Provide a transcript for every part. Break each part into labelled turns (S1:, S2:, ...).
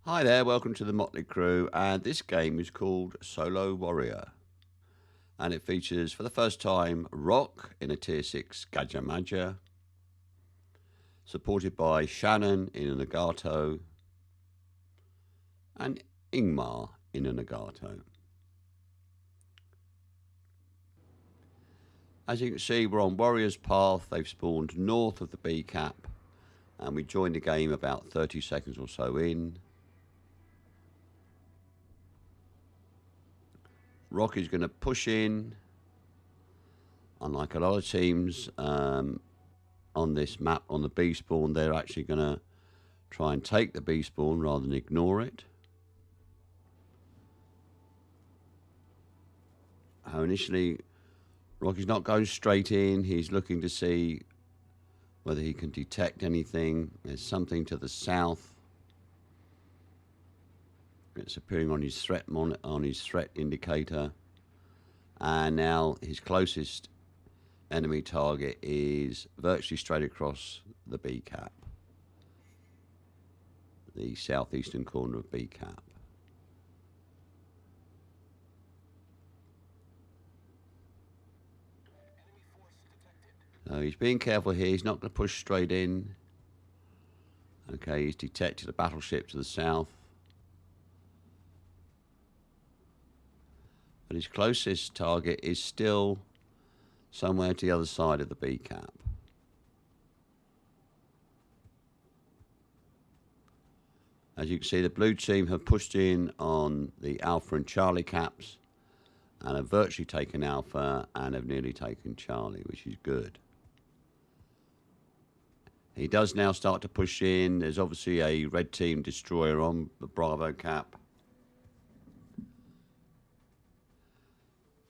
S1: Hi there, welcome to the Motley Crew, and this game is called Solo Warrior. And it features, for the first time, Roque in a Tier 6 Gajamaja, supported by Shannon in a Nagato, and Ingmar in a Nagato. As you can see, we're on Warrior's Path. They've spawned north of the B cap, and we joined the game about 30 seconds or so in. Roque is going to push in. Unlike a lot of teams on this map on the B spawn, they're actually going to try and take the B spawn rather than ignore it. Initially, Roque's not going straight in. He's looking to see whether he can detect anything. There's something to the south. It's appearing on his threat indicator, and now his closest enemy target is virtually straight across the B cap, the southeastern corner of B cap. So he's being careful here. He's not going to push straight in. Okay, he's detected a battleship to the south. But his closest target is still somewhere to the other side of the B cap. As you can see, the blue team have pushed in on the Alpha and Charlie caps and have virtually taken Alpha and have nearly taken Charlie, which is good. He does now start to push in. There's obviously a red team destroyer on the Bravo cap,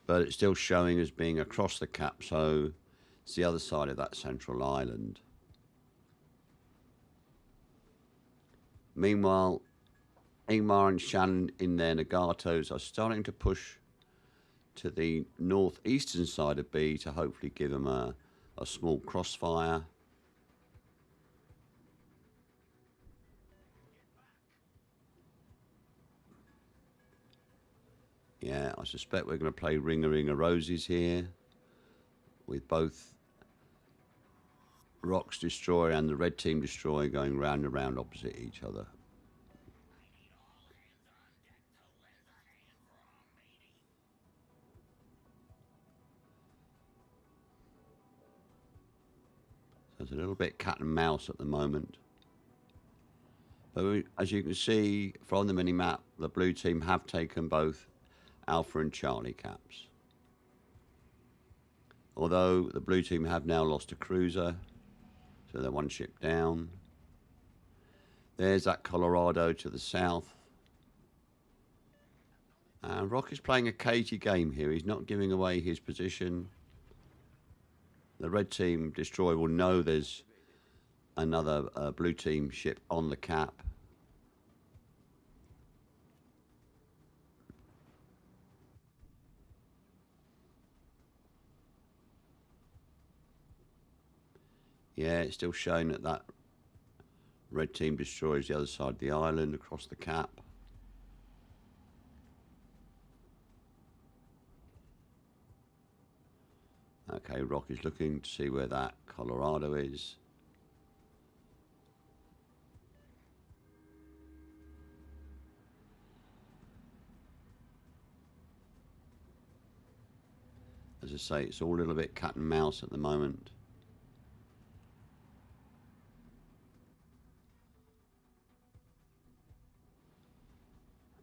S1: but it's still showing as being across the cap, so it's the other side of that central island. Meanwhile, Ingmar and Shannon in their Nagatos are starting to push to the northeastern side of B to hopefully give them a small crossfire. Yeah, I suspect we're going to play Ring a Roses here with both Roque's destroyer and the red team destroyer going round and round opposite each other. So it's a little bit cat and mouse at the moment. But as you can see from the mini-map, the blue team have taken both Alpha and Charlie caps. Although the blue team have now lost a cruiser, so they're one ship down. There's that Colorado to the south. And Roque is playing a cagey game here. He's not giving away his position. The red team destroyer will know there's another blue team ship on the cap. Yeah, it's still showing that red team destroys the other side of the island across the cap. Okay, Roque is looking to see where that Colorado is. As I say, it's all a little bit cat and mouse at the moment.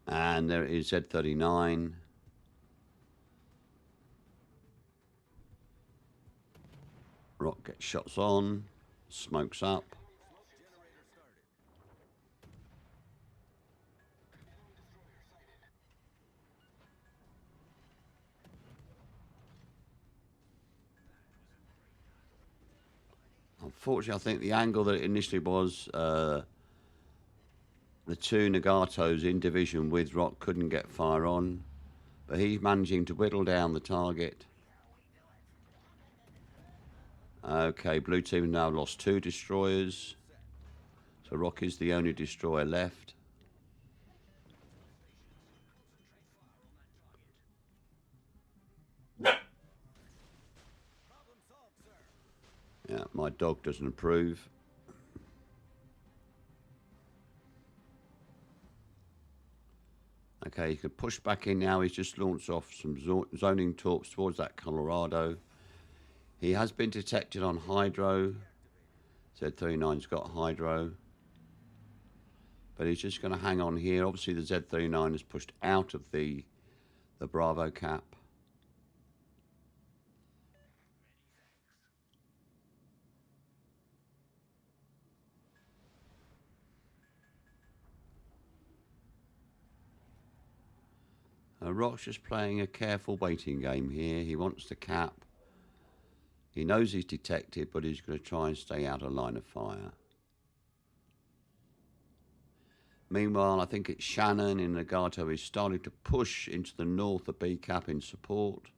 S1: And there is Z39. Roque gets shots on, smokes up. Unfortunately, I think the angle that it initially was, the two Nagatos in division with Roque couldn't get fire on, but he's managing to whittle down the target. Okay, blue team have now lost two destroyers, so Roque is the only destroyer left. dog doesn't approve. Okay, he can push back in now. He's just launched off some zoning torps towards that Colorado. He has been detected on hydro. Z39's got hydro. But he's just going to hang on here. Obviously, the Z39 has pushed out of the Bravo cap. Roque's just playing a careful waiting game here. He wants to cap. He knows he's detected, but he's going to try and stay out of line of fire. Meanwhile, I think it's Shannon in Nagato is starting to push into the north of B cap in support.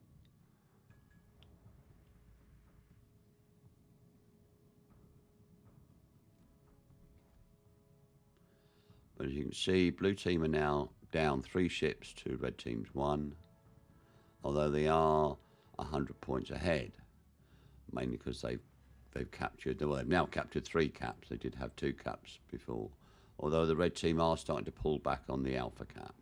S1: But as you can see, blue team are now down 3 ships to red team's 1, although they are 100 points ahead, mainly because they've captured, well, they've now captured 3 caps. They did have 2 caps before, although the red team are starting to pull back on the alpha cap.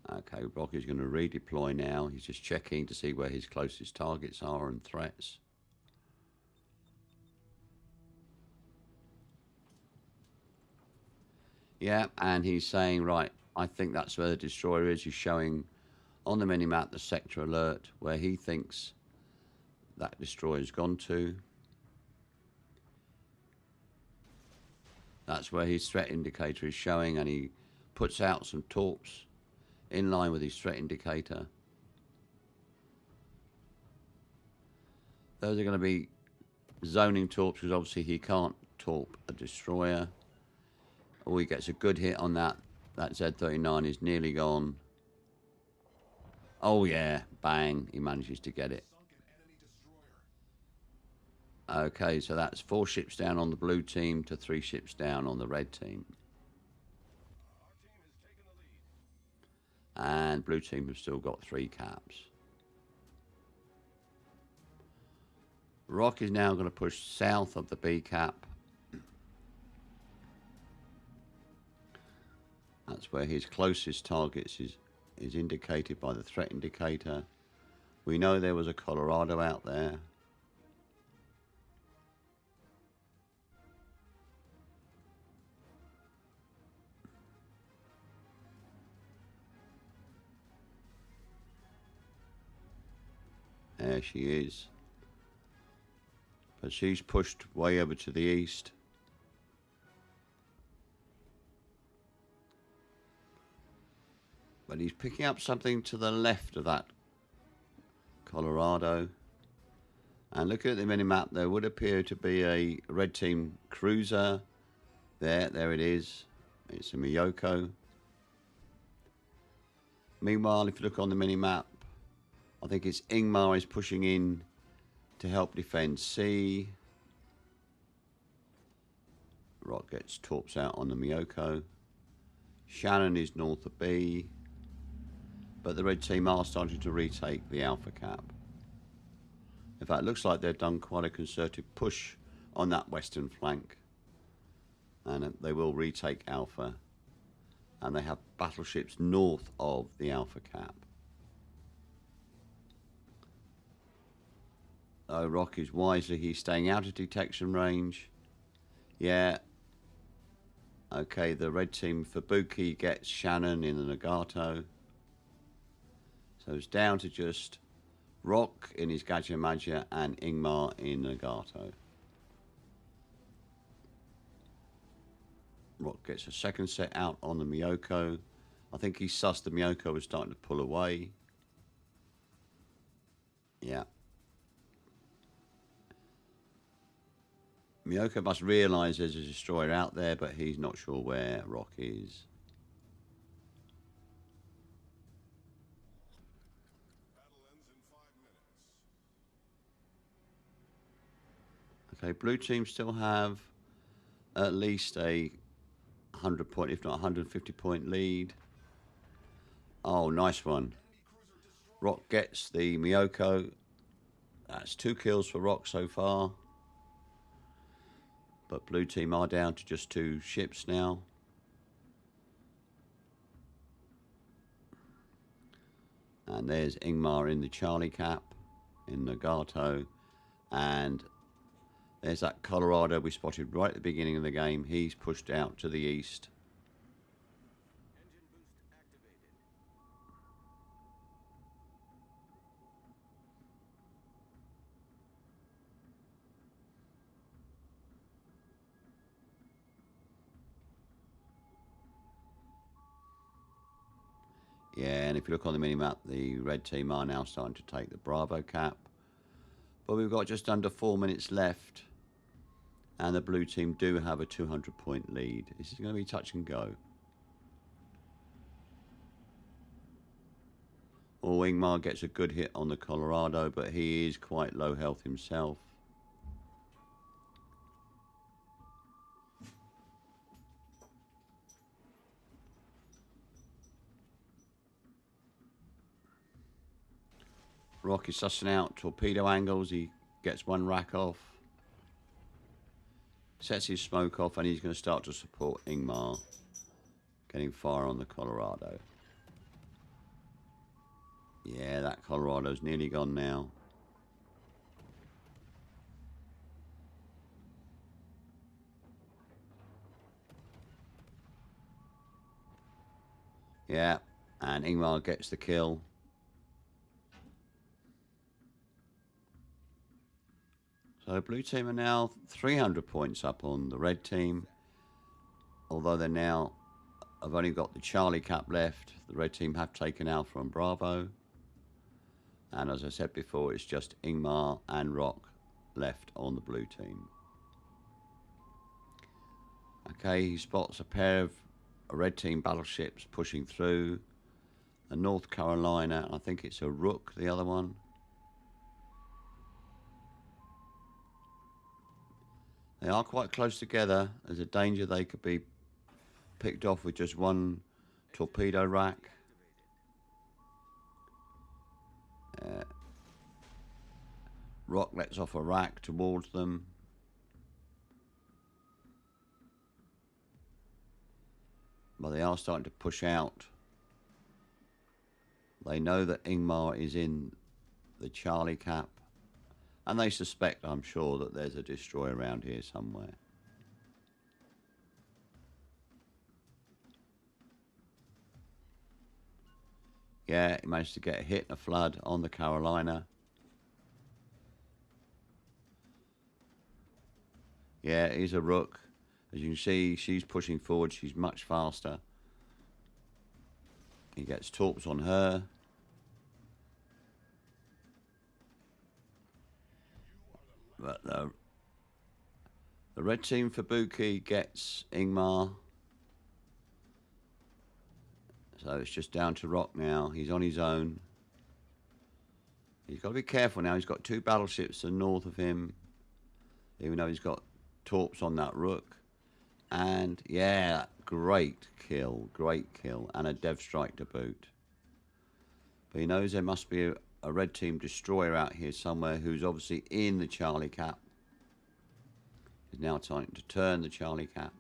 S1: Okay, Roque is going to redeploy now. He's just checking to see where his closest targets are and threats. Yeah, and he's saying, right, I think that's where the destroyer is. He's showing on the minimap the sector alert where he thinks that destroyer's gone to. That's where his threat indicator is showing, and he puts out some torps in line with his threat indicator. Those are going to be zoning torps because obviously he can't torp a destroyer. Oh, he gets a good hit on that. That Z39 is nearly gone. Oh yeah, bang, he manages to get it. Okay, so that's 4 ships down on the blue team to 3 ships down on the red team. And blue team have still got 3 caps. Roque is now going to push south of the B cap. That's where his closest targets is indicated by the threat indicator. We know there was a Colorado out there. There she is. But she's pushed way over to the east. But he's picking up something to the left of that Colorado. And looking at the minimap, there would appear to be a red team cruiser. There it is. It's a Miyoko. Meanwhile, if you look on the minimap, I think it's Ingmar is pushing in to help defend C. Roque gets torps out on the Miyoko. Shannon is north of B. But the red team are starting to retake the alpha cap. In fact, it looks like they've done quite a concerted push on that western flank. And they will retake alpha. And they have battleships north of the alpha cap. Oh, Roque is wisely, he's staying out of detection range. Yeah. Okay, the red team Fubuki gets Shannon in the Nagato. So it's down to just Roque in his Gadget Magia and Ingmar in Nagato. Roque gets a second set out on the Miyoko. I think he sussed the Miyoko was starting to pull away. Yeah. Miyoko must realise there's a destroyer out there, but he's not sure where Roque is. Okay, blue team still have at least a 100 point, if not 150 point lead. Oh, nice one. Roque gets the Miyoko. That's 2 kills for Roque so far. But blue team are down to just 2 ships now. And there's Ingmar in the Charlie cap, in Nagato. And there's that Colorado we spotted right at the beginning of the game. He's pushed out to the east. Yeah, and if you look on the mini-map, the red team are now starting to take the Bravo cap. But we've got just under 4 minutes left. And the blue team do have a 200-point lead. This is going to be touch and go. Oh, Ingmar gets a good hit on the Colorado, but he is quite low health himself. Roque is sussing out torpedo angles. He gets one rack off. Sets his smoke off, and he's going to start to support Ingmar. Getting fire on the Colorado. Yeah, that Colorado's nearly gone now. Yeah, and Ingmar gets the kill. So blue team are now 300 points up on the red team. Although they now have only got the Charlie cap left. The red team have taken Alpha and Bravo. And as I said before, it's just Ingmar and Roque left on the blue team. Okay, he spots a pair of red team battleships pushing through. A North Carolina, I think it's a Rook, the other one. They are quite close together. There's a danger they could be picked off with just one torpedo rack. Roque lets off a rack towards them. But they are starting to push out. They know that Ingmar is in the Charlie cap. And they suspect, I'm sure, that there's a destroyer around here somewhere. Yeah, he managed to get a hit and a flood on the Carolina. Yeah, he's a Rook. As you can see, she's pushing forward. She's much faster. He gets torps on her. But the red team for Buki gets Ingmar. So it's just down to Roque now. He's on his own. He's got to be careful now. He's got 2 battleships to the north of him. Even though he's got torps on that Rook. And yeah, great kill. Great kill. And a dev strike to boot. But he knows there must be a red team destroyer out here somewhere who's obviously in the Charlie cap. It's now time to turn the Charlie cap.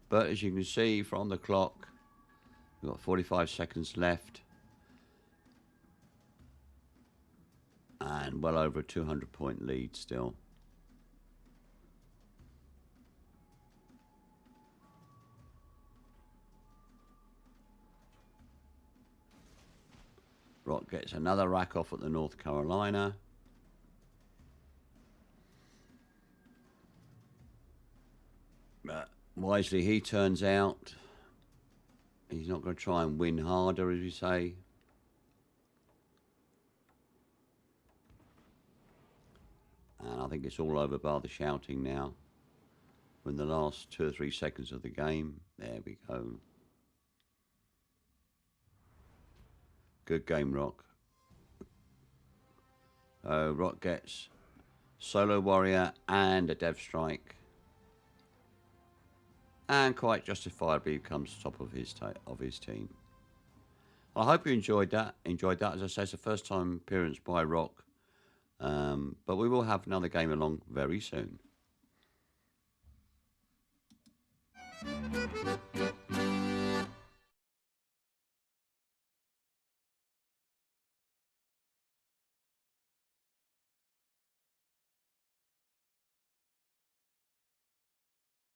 S1: But as you can see from the clock, we've got 45 seconds left. And well over a 200-point lead still. Roque gets another rack off at the North Carolina. But wisely, he turns out. He's not going to try and win harder, as you say. And I think it's all over bar the shouting now. We're in the last 2 or 3 seconds of the game. There we go. Good game, Roque. Roque gets Solo Warrior and a Dev Strike. and quite justifiably becomes top of his team. I hope you enjoyed that. As I say, it's the first time appearance by Roque, but we will have another game along very soon.